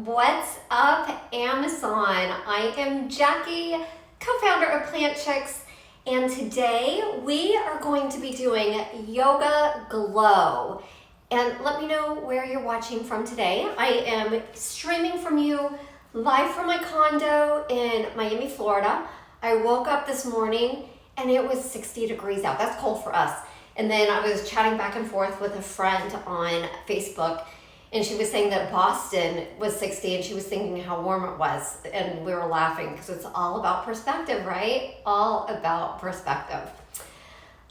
What's up, Amazon? I am Jackie, co-founder of Plant Chicks, and today we are going to be doing Yoga Glow. And let me know where you're watching from today. I am streaming from you live from my condo in Miami, Florida. I woke up this morning and it was 60 degrees out. That's cold for us. And then I was chatting back and forth with a friend on Facebook, and she was saying that Boston was 60 and she was thinking how warm it was. And we were laughing because it's all about perspective, right? All about perspective.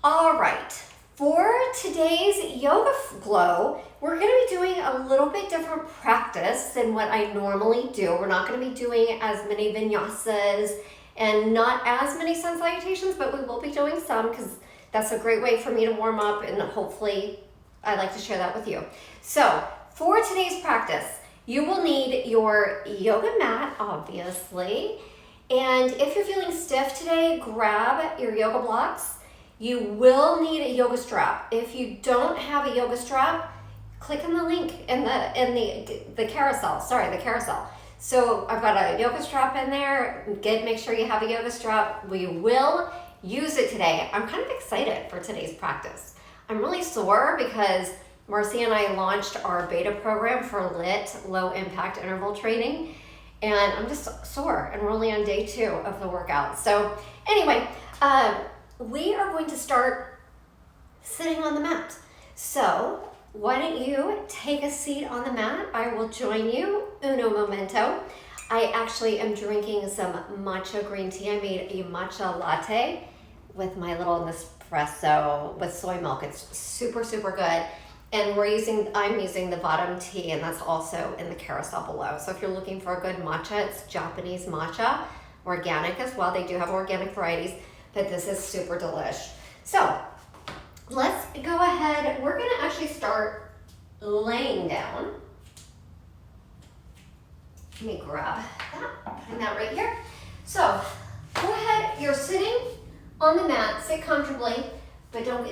All right, for today's Yoga Glow, we're going to be doing a little bit different practice than what I normally do. We're not going to be doing as many vinyasas and not as many sun salutations, but we will be doing some because that's a great way for me to warm up, and hopefully I like to share that with you. So for today's practice, you will need your yoga mat, obviously. And if you're feeling stiff today, grab your yoga blocks. You will need a yoga strap. If you don't have a yoga strap, click on the link in the carousel. The carousel. So I've got a yoga strap in there. Make sure you have a yoga strap. We will use it today. I'm kind of excited for today's practice. I'm really sore because Marcy and I launched our beta program for LIT, low impact interval training, and I'm just sore, and we're only on day 2 of the workout. So anyway, we are going to start sitting on the mat. So why don't you take a seat on the mat? I will join you, uno momento. I actually am drinking some matcha green tea. I made a matcha latte with my little Nespresso with soy milk. It's super, super good. And I'm using the bottom tea, and that's also in the carousel below. So if you're looking for a good matcha, it's Japanese matcha, organic as well. They do have organic varieties, but this is super delish. So let's go ahead. We're gonna actually start laying down. Let me grab that, putting that right here. So go ahead, you're sitting on the mat, sit comfortably, but don't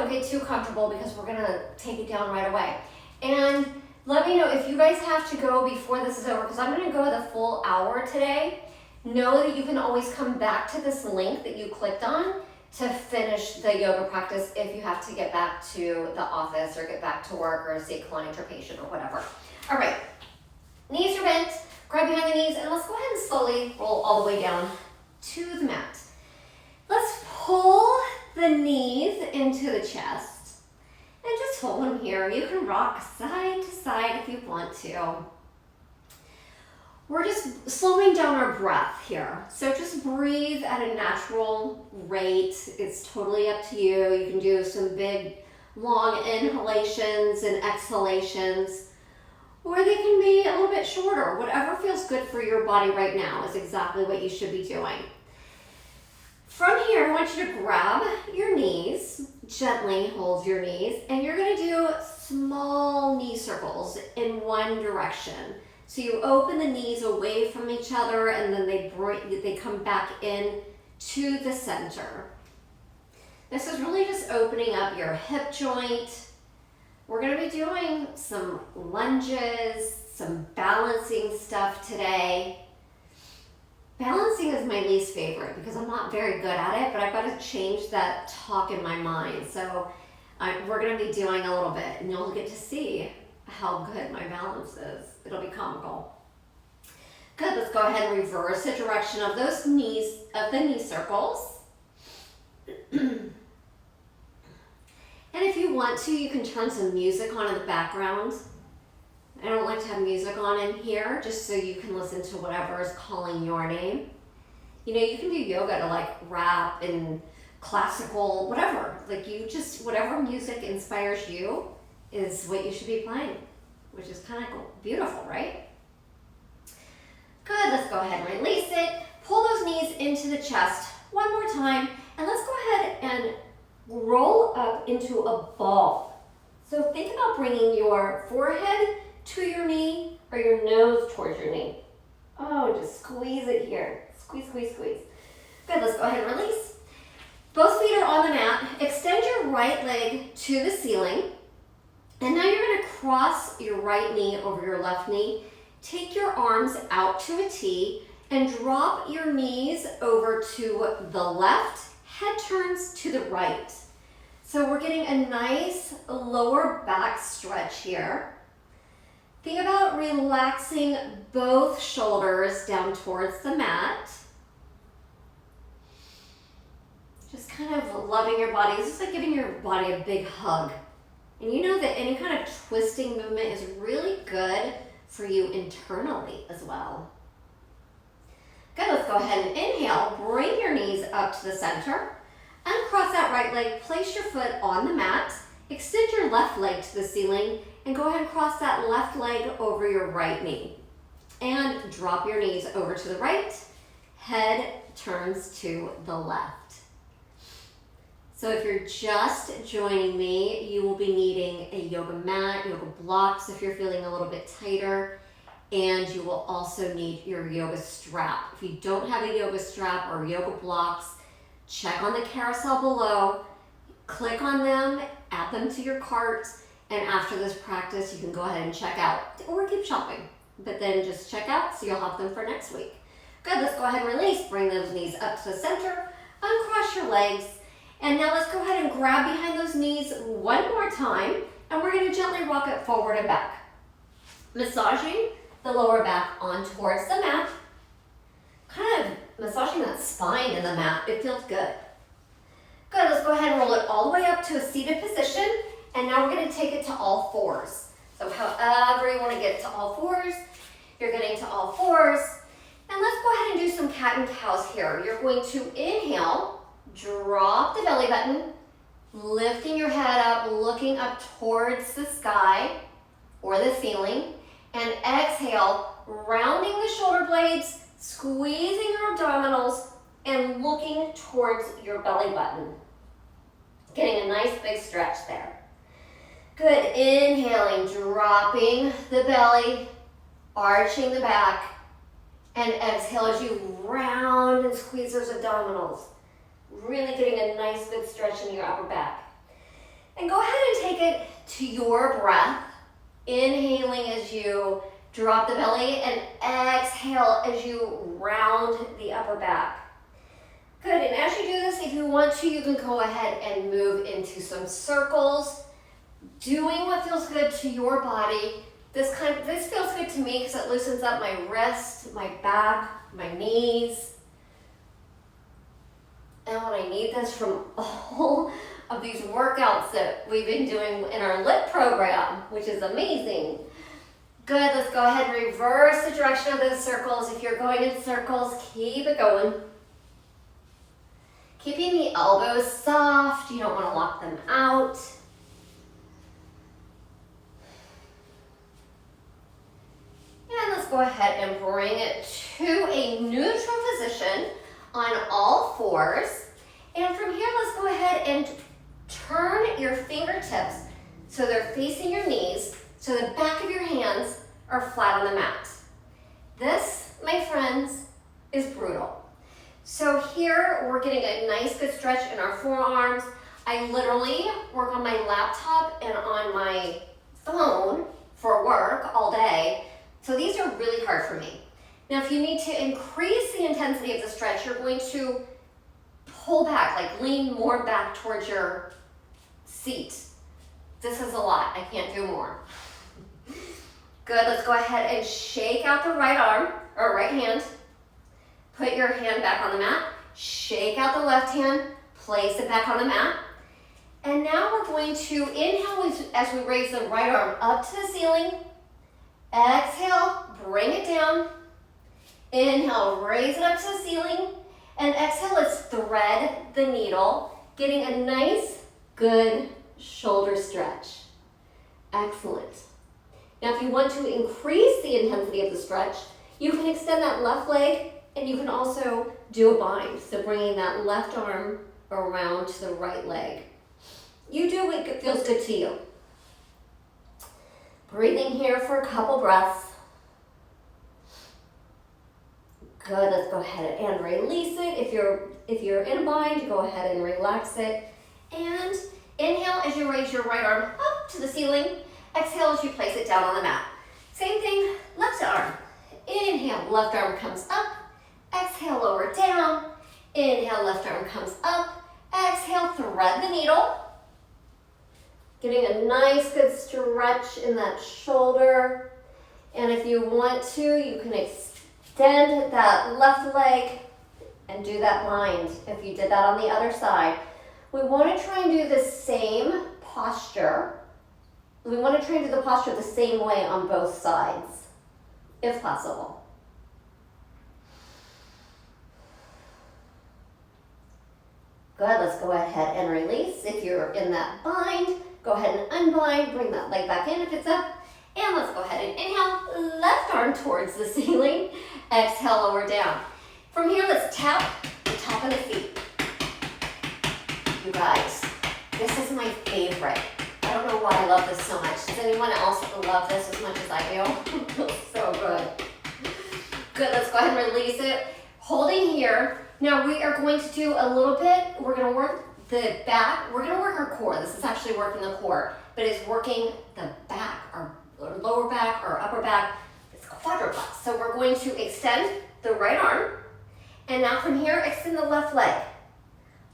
get too comfortable because we're gonna take it down right away. And let me know if you guys have to go before this is over, because I'm gonna go the full hour today. Know that you can always come back to this link that you clicked on to finish the yoga practice if you have to get back to the office or get back to work or see a client or patient or whatever. All right, knees are bent, grab behind the knees, and let's go ahead and slowly roll all the way down to the mat. Let's pull the knees into the chest and just hold them here. You can rock side to side if you want to. We're just slowing down our breath here. So just breathe at a natural rate. It's totally up to you. You can do some big, long inhalations and exhalations, or they can be a little bit shorter. Whatever feels good for your body right now is exactly what you should be doing. From here, I want you to grab your knees, gently hold your knees, and you're gonna do small knee circles in one direction. So you open the knees away from each other, and then they come back in to the center. This is really just opening up your hip joint. We're gonna be doing some lunges, some balancing stuff today. Balancing is my least favorite because I'm not very good at it, but I've got to change that talk in my mind. So we're going to be doing a little bit, and you'll get to see how good my balance is. It'll be comical. Good, let's go ahead and reverse the direction of those knees, of the knee circles. And if you want to, you can turn some music on in the background. I don't like to have music on in here, just so you can listen to whatever is calling your name. You know, you can do yoga to like rap and classical, whatever. Like whatever music inspires you is what you should be playing, which is kind of beautiful, right? Good, let's go ahead and release it. Pull those knees into the chest one more time, and let's go ahead and roll up into a ball. So think about bringing your forehead to your knee or your nose towards your knee. Oh, just squeeze it here. Squeeze, squeeze, squeeze. Good, let's go ahead and release. Both feet are on the mat. Extend your right leg to the ceiling. And now you're gonna cross your right knee over your left knee take your arms out to a T and drop your knees over to the left, head turns to the right. So we're getting a nice lower back stretch here. Think about relaxing both shoulders down towards the mat. Just kind of loving your body. It's just like giving your body a big hug. And you know that any kind of twisting movement is really good for you internally as well. Good, let's go ahead and inhale. Bring your knees up to the center. Uncross that right leg, place your foot on the mat. Extend your left leg to the ceiling and go ahead and cross that left leg over your right knee. And drop your knees over to the right. Head turns to the left. So if you're just joining me, you will be needing a yoga mat, yoga blocks if you're feeling a little bit tighter, and you will also need your yoga strap. If you don't have a yoga strap or yoga blocks, check on the carousel below, click on them, add them to your cart, and after this practice, you can go ahead and check out or keep shopping. But then just check out so you'll have them for next week. Good, let's go ahead and release. Bring those knees up to the center, uncross your legs, and now let's go ahead and grab behind those knees one more time, and we're gonna gently rock it forward and back. Massaging the lower back on towards the mat, kind of massaging that spine in the mat. It feels good. Good, let's go ahead and roll it all the way up to a seated position, and now we're gonna take it to all fours. So however you wanna get to all fours, you're getting to all fours. And let's go ahead and do some cat and cows here. You're going to inhale, drop the belly button, lifting your head up, looking up towards the sky or the ceiling, and exhale, rounding the shoulder blades, squeezing your abdominals, and looking towards your belly button. Getting a nice big stretch there. Good, inhaling, dropping the belly, arching the back, and exhale as you round and squeeze those abdominals. Really getting a nice good stretch in your upper back. And go ahead and take it to your breath. Inhaling as you drop the belly and exhale as you round the upper back. Good, and as you do this, if you want to, you can go ahead and move into some circles, doing what feels good to your body. This feels good to me because it loosens up my wrist, my back, my knees. And when I need this from all of these workouts that we've been doing in our LIT program, which is amazing. Good, let's go ahead and reverse the direction of those circles. If you're going in circles, keep it going. Keeping the elbows soft, you don't want to lock them out. And let's go ahead and bring it to a neutral position on all fours. And from here, let's go ahead and turn your fingertips so they're facing your knees, so the back of your hands are flat on the mat. This, my friends, is brutal. So here, we're getting a nice good stretch in our forearms. I literally work on my laptop and on my phone for work all day. So these are really hard for me. Now, if you need to increase the intensity of the stretch, you're going to pull back, like lean more back towards your seat. This is a lot. I can't do more. Good. Let's go ahead and shake out the right arm or right hand. Put your hand back on the mat. Shake out the left hand. Place it back on the mat. And now we're going to inhale as we raise the right arm up to the ceiling. Exhale, bring it down. Inhale, raise it up to the ceiling. And exhale, let's thread the needle, getting a nice, good shoulder stretch. Excellent. Now, if you want to increase the intensity of the stretch, you can extend that left leg, and you can also do a bind. So bringing that left arm around to the right leg. You do what feels good to you. Breathing here for a couple breaths. Good, let's go ahead and release it. If you're in a bind, go ahead and relax it. And inhale as you raise your right arm up to the ceiling. Exhale as you place it down on the mat. Same thing, left left arm. Inhale, left arm comes up. Exhale, lower down. Inhale, left arm comes up. Exhale, thread the needle. Getting a nice good stretch in that shoulder. And if you want to, you can extend that left leg and do that bind if you did that on the other side. We want to try and do the same posture. We want to try and do the posture the same way on both sides, if possible. Good, let's go ahead and release. If you're in that bind, go ahead and unbind, bring that leg back in if it's up. And let's go ahead and inhale, left arm towards the ceiling. Exhale, lower down. From here, let's tap the top of the feet. You guys, this is my favorite. I don't know why I love this so much. Does anyone else love this as much as I do? It feels so good. Good, let's go ahead and release it. Holding here. Now we are going to do a little bit, we're going to work the back, we're going to work our core. This is actually working the core, but it's working the back, our lower back, our upper back. It's quadruplex. So we're going to extend the right arm, and now from here, extend the left leg.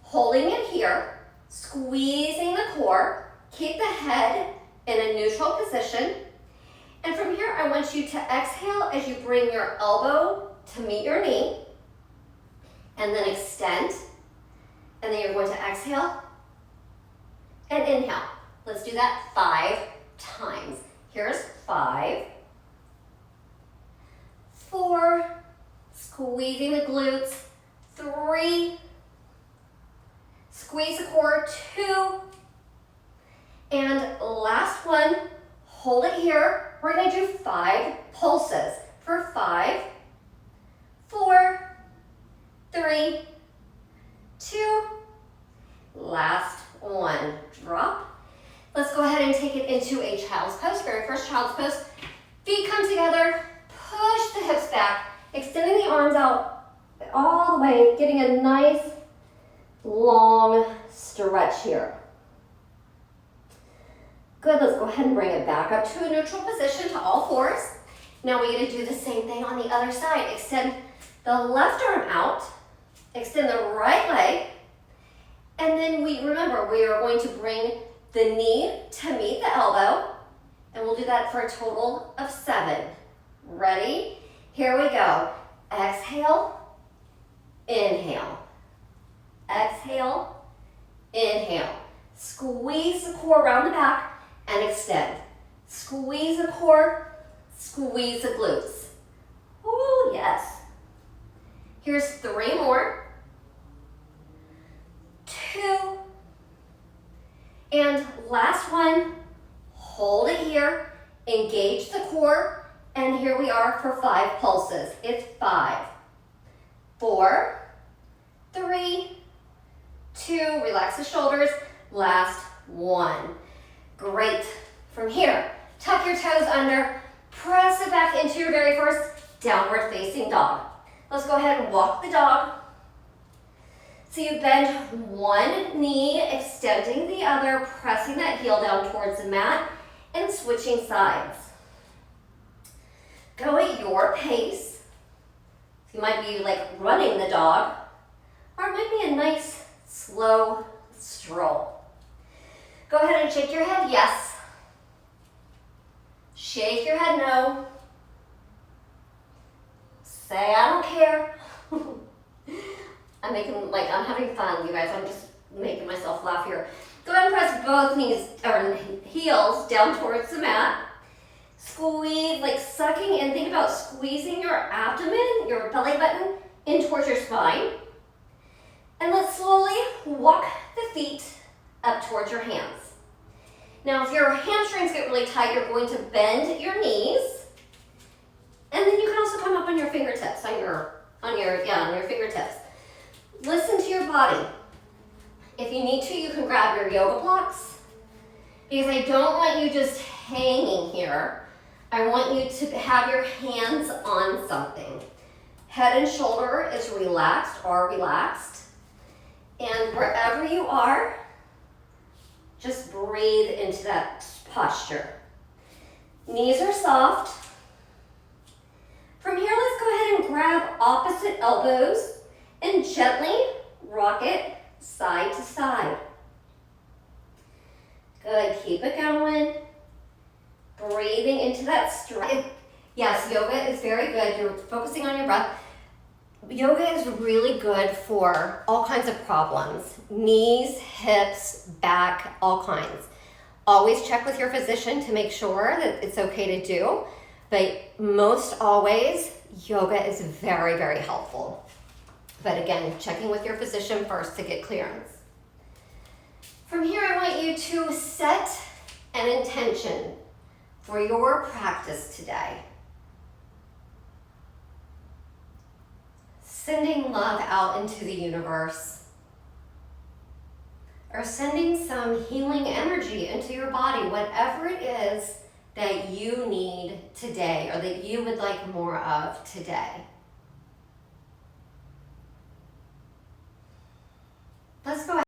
Holding it here, squeezing the core, keep the head in a neutral position, and from here, I want you to exhale as you bring your elbow to meet your knee, and then extend, and then you're going to exhale and inhale. Let's do that 5 times. Here's 5, 4, squeezing the glutes, 3, squeeze the core, 2, and last one, hold it here. We're gonna do 5 pulses for 5, 4, 3, 2, last one, drop. Let's go ahead and take it into a child's pose, very first child's pose. Feet come together, push the hips back, extending the arms out all the way, getting a nice long stretch here. Good, let's go ahead and bring it back up to a neutral position to all fours. Now we're gonna do the same thing on the other side. Extend the left arm out, extend the right leg, and then remember, we are going to bring the knee to meet the elbow, and we'll do that for a total of 7. Ready? Here we go. Exhale, inhale. Exhale, inhale. Squeeze the core around the back and extend. Squeeze the core, squeeze the glutes. Ooh, yes. Here's 3 more. 2. And last one, hold it here, engage the core, and here we are for 5 pulses. It's 5, 4, 3, 2, relax the shoulders, last one. Great. From here, tuck your toes under, press it back into your very first downward facing dog. Let's go ahead and walk the dog. So you bend one knee, extending the other, pressing that heel down towards the mat, and switching sides. Go at your pace. You might be like running the dog, or it might be a nice, slow stroll. Go ahead and shake your head yes. Shake your head no. Say I don't care. I'm having fun, you guys. I'm just making myself laugh here. Go ahead and press both knees or heels down towards the mat. Squeeze, like sucking in. Think about squeezing your abdomen, your belly button, in towards your spine. And let's slowly walk the feet up towards your hands. Now, if your hamstrings get really tight, you're going to bend your knees. And then you can also come up on your fingertips, on your fingertips. Listen to your body. If you need to, you can grab your yoga blocks, because I don't want you just hanging here. I want you to have your hands on something. Head and shoulder is relaxed or relaxed. And wherever you are, just breathe into that posture. Knees are soft. From here, let's go ahead and grab opposite elbows and gently rock it side to side. Good, keep it going. Breathing into that stretch. Yes, yoga is very good. You're focusing on your breath. Yoga is really good for all kinds of problems. Knees, hips, back, all kinds. Always check with your physician to make sure that it's okay to do. But most always, yoga is very, very helpful. But again, checking with your physician first to get clearance. From here, I want you to set an intention for your practice today. Sending love out into the universe, or sending some healing energy into your body, whatever it is that you need today or that you would like more of today.